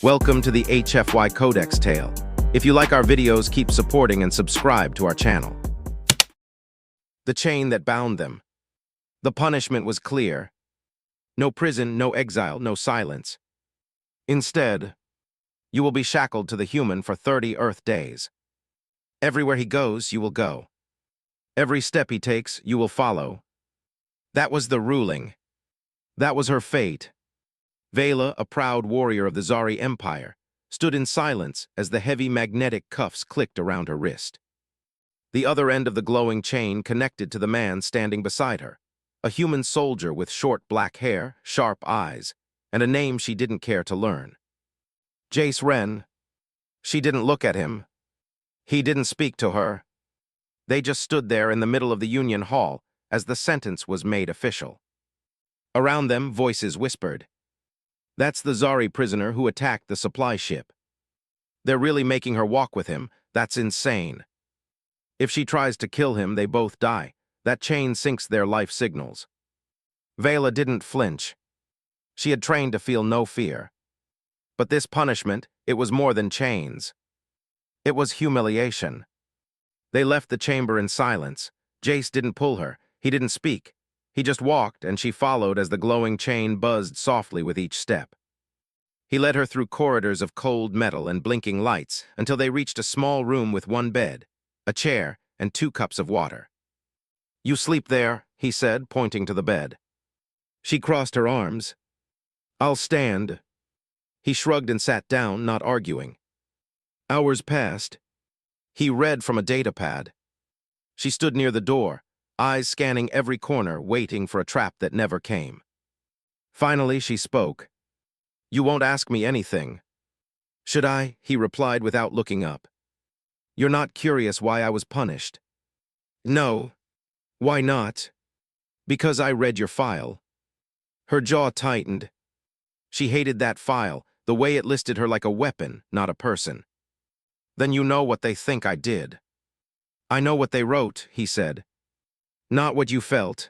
Welcome to the HFY Codex Tale. If you like our videos, keep supporting and subscribe to our channel. The chain that bound them. The punishment was clear. No prison, no exile, no silence. Instead, you will be shackled to the human for 30 Earth days. Everywhere he goes, you will go. Every step he takes, you will follow. That was the ruling. That was her fate. Vela, a proud warrior of the Zari Empire, stood in silence as the heavy magnetic cuffs clicked around her wrist. The other end of the glowing chain connected to the man standing beside her, a human soldier with short black hair, sharp eyes, and a name she didn't care to learn. Jace Wren. She didn't look at him. He didn't speak to her. They just stood there in the middle of the Union Hall as the sentence was made official. Around them, voices whispered. That's the Zari prisoner who attacked the supply ship. They're really making her walk with him. That's insane. If she tries to kill him, they both die. That chain sinks their life signals. Vela didn't flinch. She had trained to feel no fear. But this punishment, it was more than chains. It was humiliation. They left the chamber in silence. Jace didn't pull her. He didn't speak. He just walked, and she followed as the glowing chain buzzed softly with each step. He led her through corridors of cold metal and blinking lights until they reached a small room with one bed, a chair, and 2 cups of water. "You sleep there," he said, pointing to the bed. She crossed her arms. "I'll stand." He shrugged and sat down, not arguing. Hours passed. He read from a datapad. She stood near the door, eyes scanning every corner, waiting for a trap that never came. Finally, she spoke. "You won't ask me anything." "Should I?" he replied without looking up. "You're not curious why I was punished?" "No." "Why not?" "Because I read your file." Her jaw tightened. She hated that file, the way it listed her like a weapon, not a person. "Then you know what they think I did." "I know what they wrote," he said. "Not what you felt."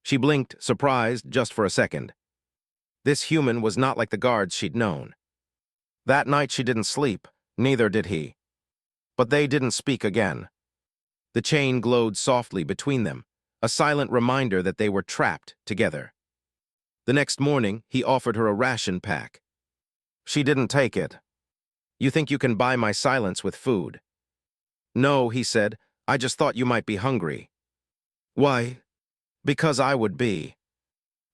She blinked, surprised, just for a second. This human was not like the guards she'd known. That night she didn't sleep, neither did he. But they didn't speak again. The chain glowed softly between them, a silent reminder that they were trapped together. The next morning, he offered her a ration pack. She didn't take it. "You think you can buy my silence with food?" "No," he said, "I just thought you might be hungry." "Why?" "Because I would be."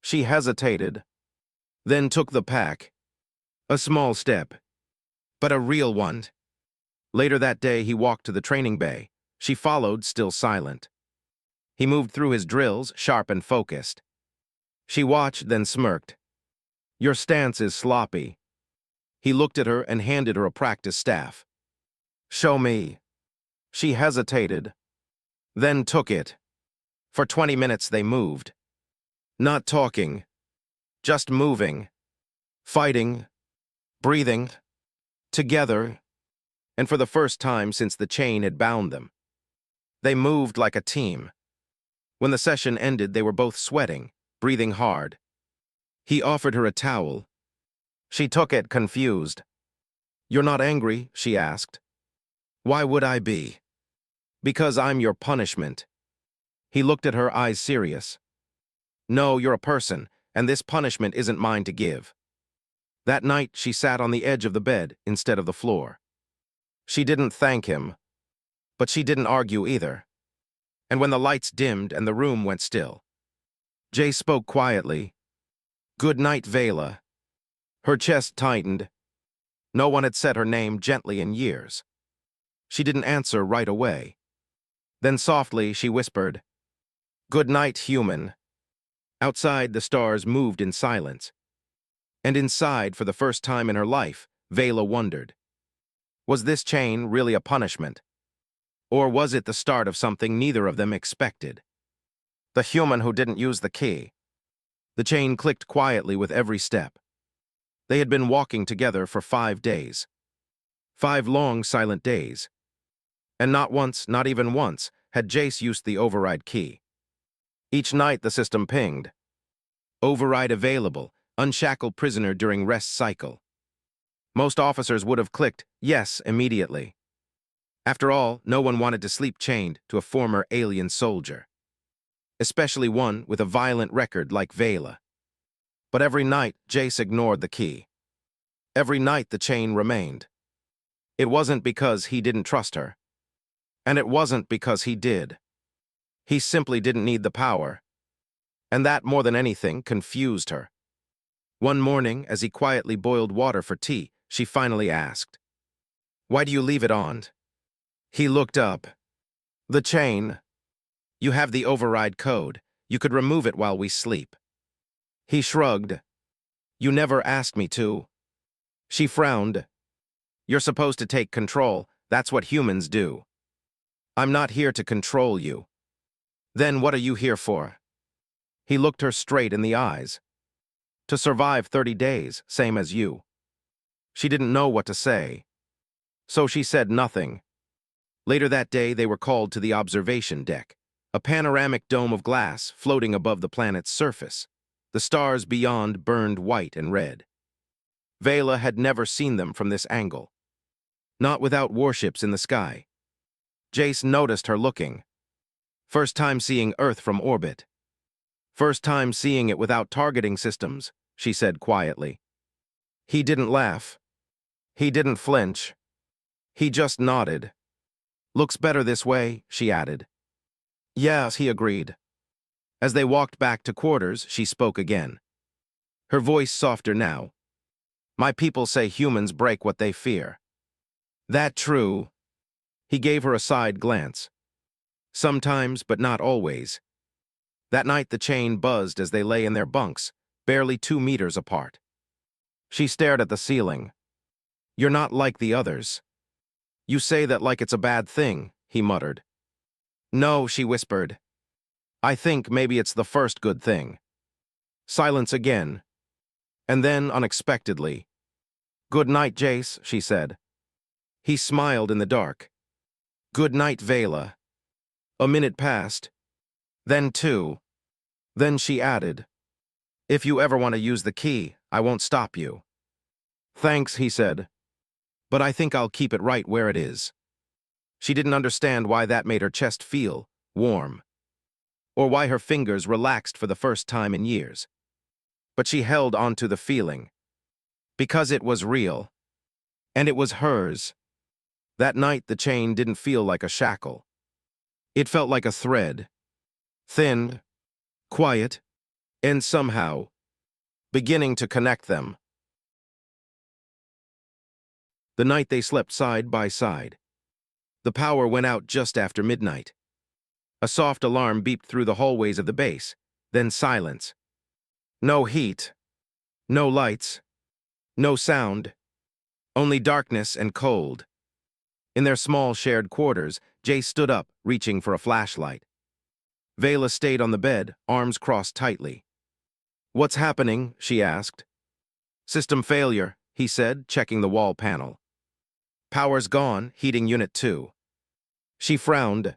She hesitated, then took the pack. A small step, but a real one. Later that day, he walked to the training bay. She followed, still silent. He moved through his drills, sharp and focused. She watched, then smirked. "Your stance is sloppy." He looked at her and handed her a practice staff. "Show me." She hesitated, then took it. For 20 minutes they moved. Not talking, just moving, fighting, breathing, together, and for the first time since the chain had bound them. They moved like a team. When the session ended, they were both sweating, breathing hard. He offered her a towel. She took it, confused. "You're not angry?" she asked. "Why would I be?" "Because I'm your punishment." He looked at her, eyes serious. "No, you're a person, and this punishment isn't mine to give." That night, she sat on the edge of the bed instead of the floor. She didn't thank him, but she didn't argue either. And when the lights dimmed and the room went still, Jay spoke quietly. "Good night, Vela." Her chest tightened. No one had said her name gently in years. She didn't answer right away. Then softly, she whispered, "Good night, human." Outside, the stars moved in silence. And inside, for the first time in her life, Vela wondered. Was this chain really a punishment? Or was it the start of something neither of them expected? The human who didn't use the key. The chain clicked quietly with every step. They had been walking together for 5 days. 5 long, silent days. And not once, not even once, had Jace used the override key. Each night the system pinged. Override available, unshackled prisoner during rest cycle. Most officers would have clicked yes immediately. After all, no one wanted to sleep chained to a former alien soldier, especially one with a violent record like Vela. But every night, Jace ignored the key. Every night the chain remained. It wasn't because he didn't trust her. And it wasn't because he did. He simply didn't need the power. And that, more than anything, confused her. One morning, as he quietly boiled water for tea, she finally asked, "Why do you leave it on?" He looked up. "The chain. You have the override code. You could remove it while we sleep." He shrugged. "You never asked me to." She frowned. "You're supposed to take control. That's what humans do." "I'm not here to control you." "Then what are you here for?" He looked her straight in the eyes. "To survive 30 days, same as you." She didn't know what to say. So she said nothing. Later that day, they were called to the observation deck, a panoramic dome of glass floating above the planet's surface. The stars beyond burned white and red. Vela had never seen them from this angle. Not without warships in the sky. Jace noticed her looking. First time seeing Earth from orbit. First time seeing it without targeting systems, she said quietly. He didn't laugh. He didn't flinch. He just nodded. "Looks better this way," she added. "Yes," he agreed. As they walked back to quarters, she spoke again. Her voice softer now. "My people say humans break what they fear." "That true?" He gave her a side glance. "Sometimes, but not always." That night the chain buzzed as they lay in their bunks, barely 2 meters apart. She stared at the ceiling. "You're not like the others." "You say that like it's a bad thing," he muttered. "No," she whispered. "I think maybe it's the first good thing." Silence again. And then, unexpectedly, "Good night, Jace," she said. He smiled in the dark. "Good night, Vela." A minute passed. Then 2. Then she added, "If you ever want to use the key, I won't stop you." "Thanks," he said. "But I think I'll keep it right where it is." She didn't understand why that made her chest feel warm, or why her fingers relaxed for the first time in years. But she held onto the feeling. Because it was real. And it was hers. That night the chain didn't feel like a shackle. It felt like a thread. Thin, quiet, and somehow beginning to connect them. The night they slept side by side. The power went out just after midnight. A soft alarm beeped through the hallways of the base, then silence. No heat. No lights. No sound. Only darkness and cold. In their small shared quarters, Jay stood up, reaching for a flashlight. Vela stayed on the bed, arms crossed tightly. "What's happening?" she asked. "System failure," he said, checking the wall panel. "Power's gone, heating unit 2. She frowned.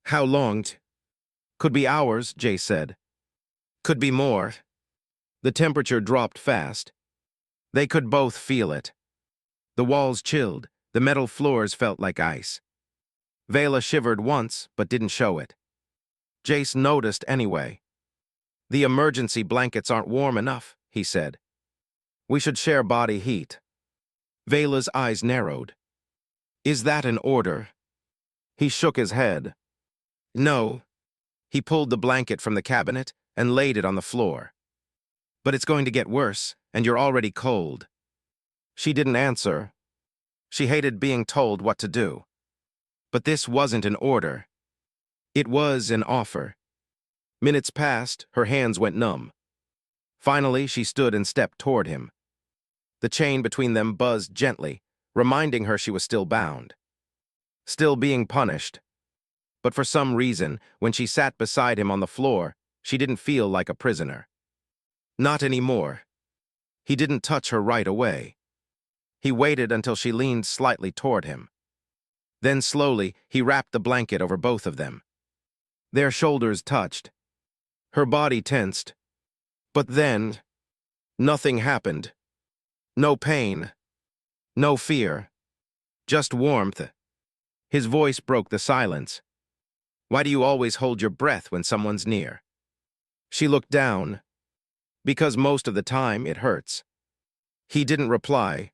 "How long?" "Could be hours," Jay said. "Could be more." The temperature dropped fast. They could both feel it. The walls chilled, the metal floors felt like ice. Vela shivered once, but didn't show it. Jace noticed anyway. "The emergency blankets aren't warm enough," he said. "We should share body heat." Vela's eyes narrowed. "Is that an order?" He shook his head. "No." He pulled the blanket from the cabinet and laid it on the floor. "But it's going to get worse, and you're already cold." She didn't answer. She hated being told what to do. But this wasn't an order. It was an offer. Minutes passed, her hands went numb. Finally, she stood and stepped toward him. The chain between them buzzed gently, reminding her she was still bound. Still being punished. But for some reason, when she sat beside him on the floor, she didn't feel like a prisoner. Not anymore. He didn't touch her right away. He waited until she leaned slightly toward him. Then slowly, he wrapped the blanket over both of them. Their shoulders touched. Her body tensed. But then, nothing happened. No pain. No fear, just warmth. His voice broke the silence. Why do you always hold your breath when someone's near? She looked down. Because most of the time it hurts. He didn't reply.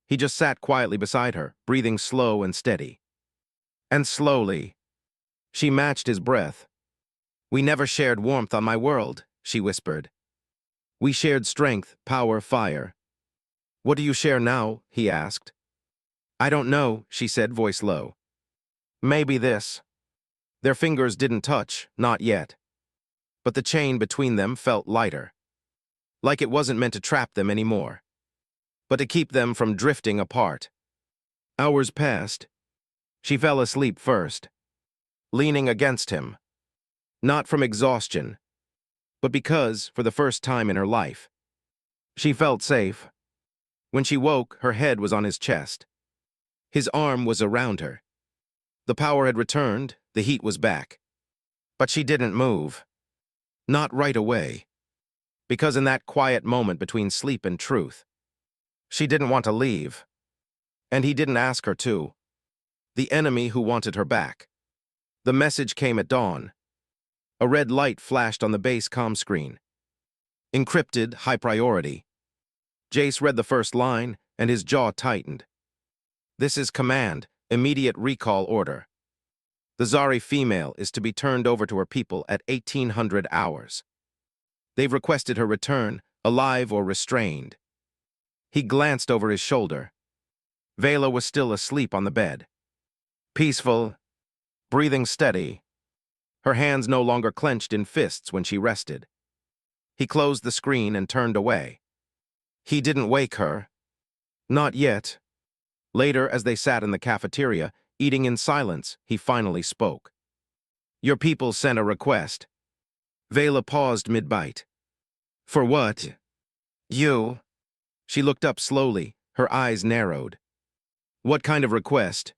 He just sat quietly beside her, breathing slow and steady. And slowly, she matched his breath. We never shared warmth on my world, she whispered. We shared strength, power, fire. What do you share now? He asked. I don't know, she said, voice low. Maybe this. Their fingers didn't touch, not yet. But the chain between them felt lighter. Like it wasn't meant to trap them anymore, but to keep them from drifting apart. Hours passed. She fell asleep first, leaning against him. Not from exhaustion, but because, for the first time in her life, she felt safe. When she woke, her head was on his chest. His arm was around her. The power had returned, the heat was back. But she didn't move. Not right away. Because in that quiet moment between sleep and truth, she didn't want to leave. And he didn't ask her to. The enemy who wanted her back. The message came at dawn. A red light flashed on the base comm screen. Encrypted, high priority. Jace read the first line, and his jaw tightened. This is command, immediate recall order. The Zari female is to be turned over to her people at 1800 hours. They've requested her return, alive or restrained. He glanced over his shoulder. Vela was still asleep on the bed. Peaceful, breathing steady. Her hands no longer clenched in fists when she rested. He closed the screen and turned away. He didn't wake her. Not yet. Later, as they sat in the cafeteria, eating in silence, he finally spoke. Your people sent a request. Vela paused mid-bite. For what? You. She looked up slowly, her eyes narrowed. What kind of request?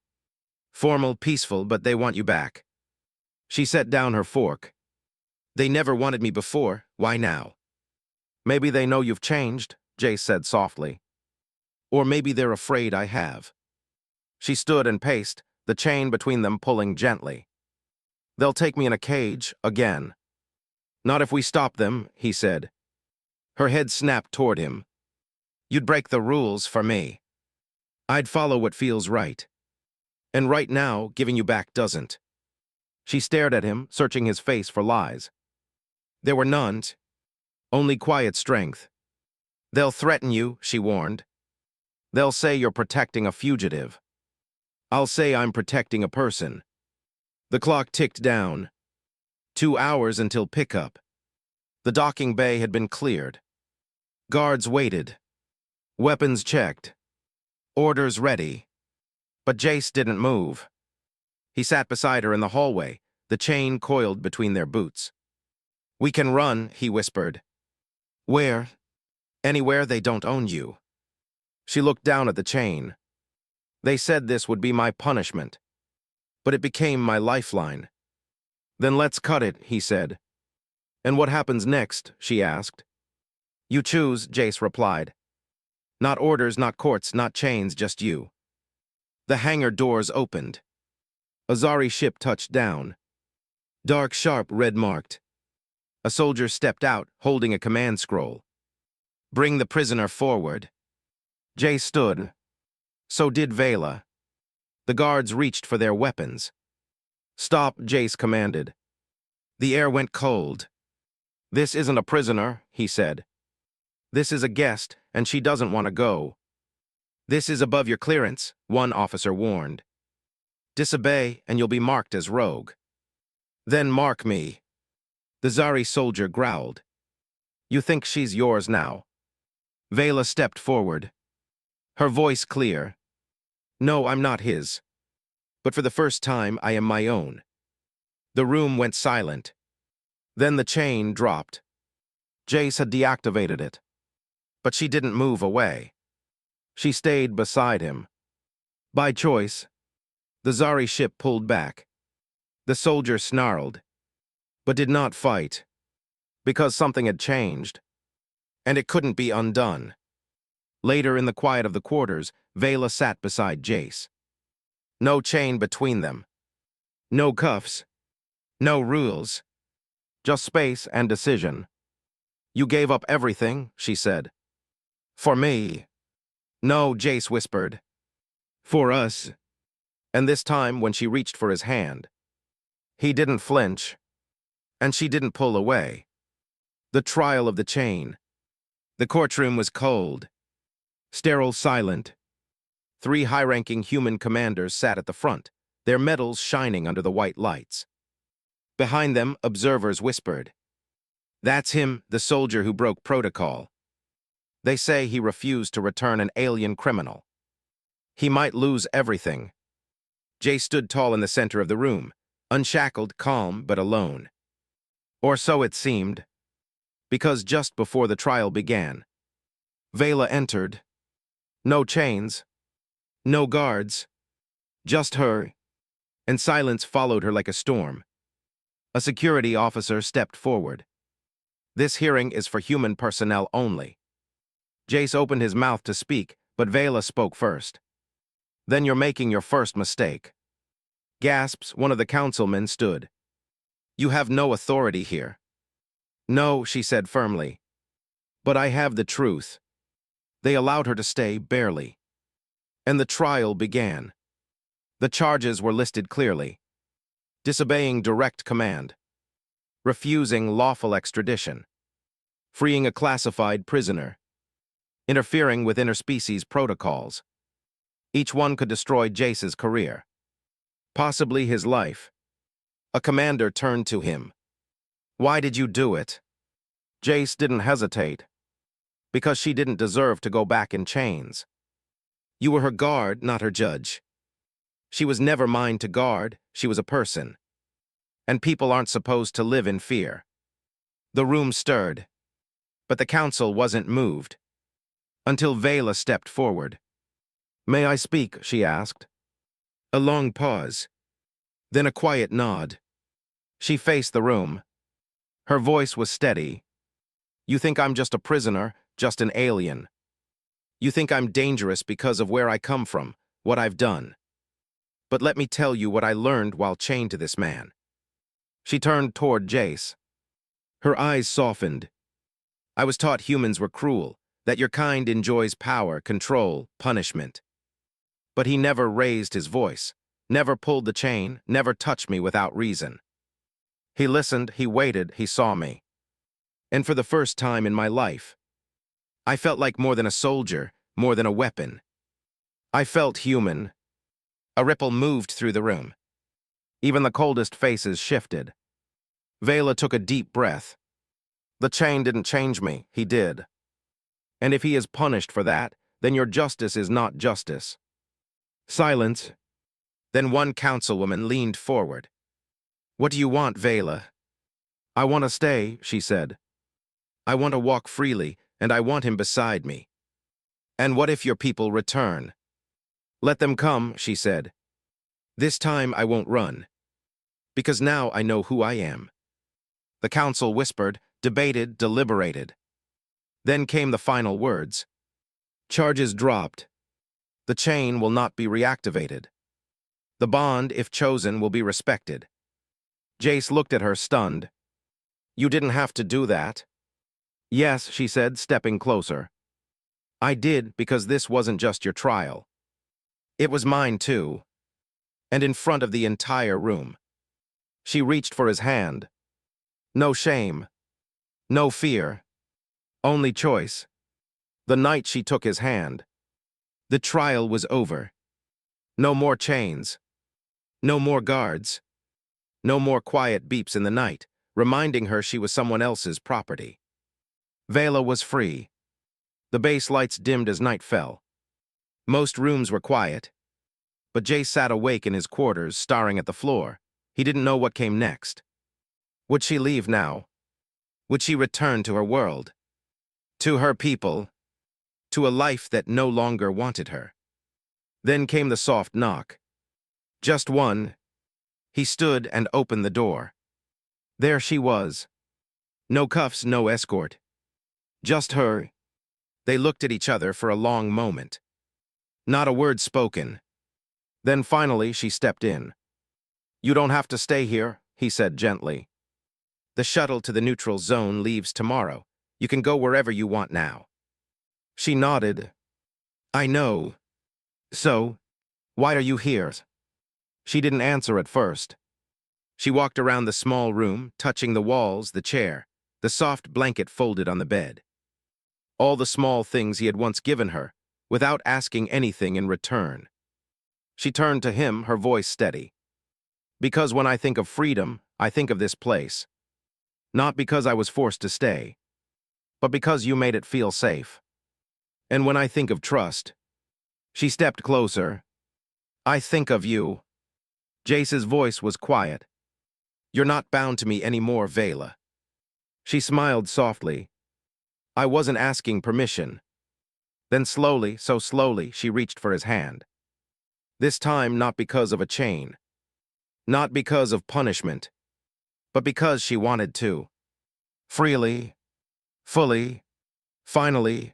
Formal, peaceful, but they want you back. She set down her fork. They never wanted me before, why now? Maybe they know you've changed, Jace said softly. Or maybe they're afraid I have. She stood and paced, the chain between them pulling gently. They'll take me in a cage, again. Not if we stop them, he said. Her head snapped toward him. You'd break the rules for me. I'd follow what feels right. And right now, giving you back doesn't. She stared at him, searching his face for lies. There were none, only quiet strength. They'll threaten you, she warned. They'll say you're protecting a fugitive. I'll say I'm protecting a person. The clock ticked down. 2 hours until pickup. The docking bay had been cleared. Guards waited. Weapons checked. Orders ready. But Jace didn't move. He sat beside her in the hallway, the chain coiled between their boots. We can run, he whispered. Where? Anywhere they don't own you. She looked down at the chain. They said this would be my punishment. But it became my lifeline. Then let's cut it, he said. And what happens next, she asked. You choose, Jace replied. Not orders, not courts, not chains, just you. The hangar doors opened. A Zari ship touched down. Dark, sharp, red-marked. A soldier stepped out, holding a command scroll. Bring the prisoner forward. Jace stood. So did Vela. The guards reached for their weapons. Stop, Jace commanded. The air went cold. This isn't a prisoner, he said. This is a guest, and she doesn't want to go. This is above your clearance, one officer warned. Disobey, and you'll be marked as rogue. Then mark me. The Zari soldier growled. You think she's yours now? Vela stepped forward. Her voice clear. No, I'm not his. But for the first time, I am my own. The room went silent. Then the chain dropped. Jace had deactivated it. But she didn't move away. She stayed beside him. By choice, the Zari ship pulled back. The soldier snarled, but did not fight, because something had changed, and it couldn't be undone. Later, in the quiet of the quarters, Vela sat beside Jace. No chain between them. No cuffs. No rules. Just space and decision. You gave up everything, she said. For me. No, Jace whispered. For us. And this time, when she reached for his hand, he didn't flinch, and she didn't pull away. The trial of the chain. The courtroom was cold, sterile, silent. 3 high-ranking human commanders sat at the front, their medals shining under the white lights. Behind them, observers whispered, "That's him, the soldier who broke protocol. They say he refused to return an alien criminal. He might lose everything." Jay stood tall in the center of the room, unshackled, calm, but alone. Or so it seemed, because just before the trial began, Vela entered. No chains, no guards, just her, and silence followed her like a storm. A security officer stepped forward. "This hearing is for human personnel only." Jace opened his mouth to speak, but Vela spoke first. "Then you're making your first mistake." Gasps, one of the councilmen stood. "You have no authority here." "No," she said firmly. "But I have the truth." They allowed her to stay, barely. And the trial began. The charges were listed clearly. Disobeying direct command. Refusing lawful extradition. Freeing a classified prisoner. Interfering with interspecies protocols. Each one could destroy Jace's career. Possibly his life. A commander turned to him. "Why did you do it?" Jace didn't hesitate. "Because she didn't deserve to go back in chains. You were her guard, not her judge. She was never mine to guard, she was a person. And people aren't supposed to live in fear." The room stirred, but the council wasn't moved. Until Vela stepped forward. "May I speak?" she asked. A long pause. Then a quiet nod. She faced the room. Her voice was steady. "You think I'm just a prisoner, just an alien. You think I'm dangerous because of where I come from, what I've done. But let me tell you what I learned while chained to this man." She turned toward Jace. Her eyes softened. "I was taught humans were cruel, that your kind enjoys power, control, punishment. But he never raised his voice, never pulled the chain, never touched me without reason. He listened, he waited, he saw me. And for the first time in my life, I felt like more than a soldier, more than a weapon. I felt human." A ripple moved through the room. Even the coldest faces shifted. Vela took a deep breath. "The chain didn't change me, he did. And if he is punished for that, then your justice is not justice." Silence. Then one councilwoman leaned forward. "What do you want, Vela?" "I want to stay," she said. "I want to walk freely, and I want him beside me." "And what if your people return?" "Let them come," she said. "This time I won't run. Because now I know who I am." The council whispered, debated, deliberated. Then came the final words. Charges dropped. The chain will not be reactivated. The bond, if chosen, will be respected. Jace looked at her, stunned. "You didn't have to do that." "Yes," she said, stepping closer. "I did, because this wasn't just your trial. It was mine too." And in front of the entire room, she reached for his hand. No shame. No fear. Only choice. The night she took his hand, the trial was over. No more chains. No more guards. No more quiet beeps in the night, reminding her she was someone else's property. Vela was free. The base lights dimmed as night fell. Most rooms were quiet, but Jay sat awake in his quarters, staring at the floor. He didn't know what came next. Would she leave now? Would she return to her world? To her people? To a life that no longer wanted her? Then came the soft knock. Just one. He stood and opened the door. There she was. No cuffs, no escort. Just her. They looked at each other for a long moment. Not a word spoken. Then finally she stepped in. "You don't have to stay here," he said gently. "The shuttle to the neutral zone leaves tomorrow. You can go wherever you want now." She nodded. "I know. So, why are you here?" She didn't answer at first. She walked around the small room, touching the walls, the chair, the soft blanket folded on the bed. All the small things he had once given her, without asking anything in return. She turned to him, her voice steady. "Because when I think of freedom, I think of this place. Not because I was forced to stay, but because you made it feel safe. And when I think of trust," she stepped closer, "I think of you." Jace's voice was quiet. "You're not bound to me anymore, Vela." She smiled softly. "I wasn't asking permission." Then slowly, so slowly, she reached for his hand. This time not because of a chain. Not because of punishment. But because she wanted to. Freely. Fully. Finally.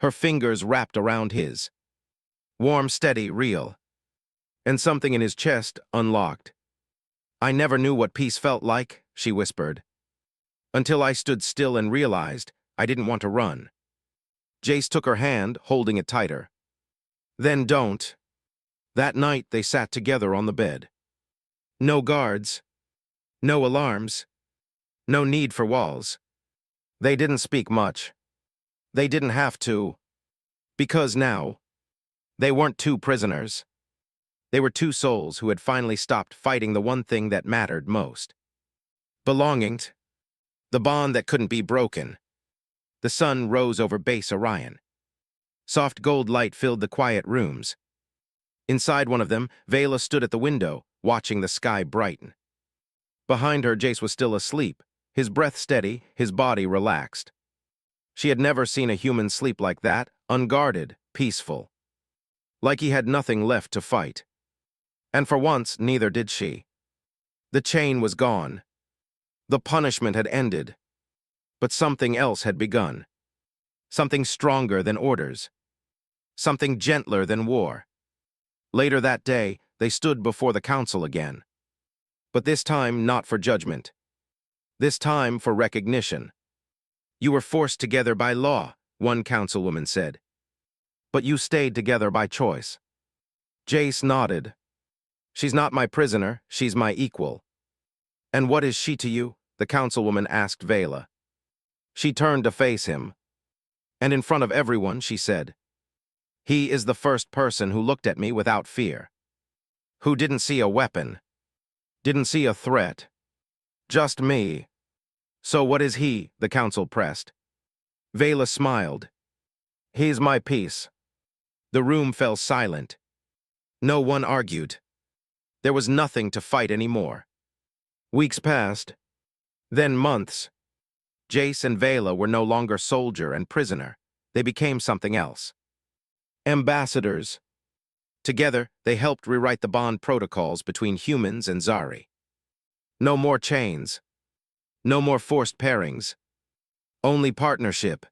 Her fingers wrapped around his. Warm, steady, real. And something in his chest unlocked. "I never knew what peace felt like," she whispered. "Until I stood still and realized I didn't want to run." Jace took her hand, holding it tighter. "Then don't." That night they sat together on the bed. No guards. No alarms. No need for walls. They didn't speak much. They didn't have to. Because now, they weren't two prisoners. They were two souls who had finally stopped fighting the one thing that mattered most. Belonging. The bond that couldn't be broken. The sun rose over base Orion. Soft gold light filled the quiet rooms. Inside one of them, Vela stood at the window, watching the sky brighten. Behind her, Jace was still asleep, his breath steady, his body relaxed. She had never seen a human sleep like that, unguarded, peaceful. Like he had nothing left to fight. And for once, neither did she. The chain was gone. The punishment had ended. But something else had begun. Something stronger than orders. Something gentler than war. Later that day, they stood before the council again. But this time not for judgment. This time for recognition. "You were forced together by law," one councilwoman said. "But you stayed together by choice." Jace nodded. "She's not my prisoner, she's my equal." "And what is she to you?" the councilwoman asked Vela. She turned to face him. And in front of everyone, she said, "He is the first person who looked at me without fear. Who didn't see a weapon. Didn't see a threat. Just me." "So what is he?" the council pressed. Vela smiled. "He's my peace." The room fell silent. No one argued. There was nothing to fight anymore. Weeks passed. Then months. Jace and Vela were no longer soldier and prisoner. They became something else. Ambassadors. Together, they helped rewrite the bond protocols between humans and Zari. No more chains. No more forced pairings. Only partnership.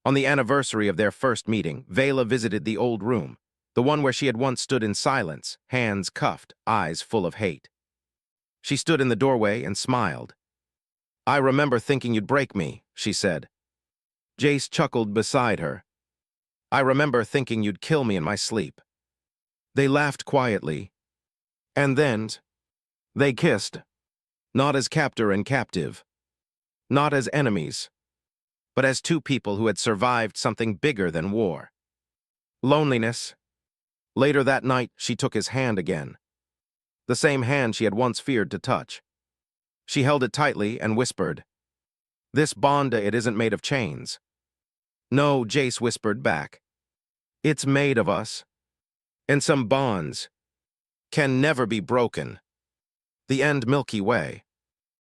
On the anniversary of their first meeting, Vela visited the old room, the one where she had once stood in silence, hands cuffed, eyes full of hate. She stood in the doorway and smiled. "I remember thinking you'd break me," she said. Jace chuckled beside her. "I remember thinking you'd kill me in my sleep." They laughed quietly. And then, they kissed. Not as captor and captive. Not as enemies. But as two people who had survived something bigger than war. Loneliness. Later that night, she took his hand again. The same hand she had once feared to touch. She held it tightly and whispered, "This bond, it isn't made of chains." "No," Jace whispered back. "It's made of us. And some bonds can never be broken." The end Milky Way.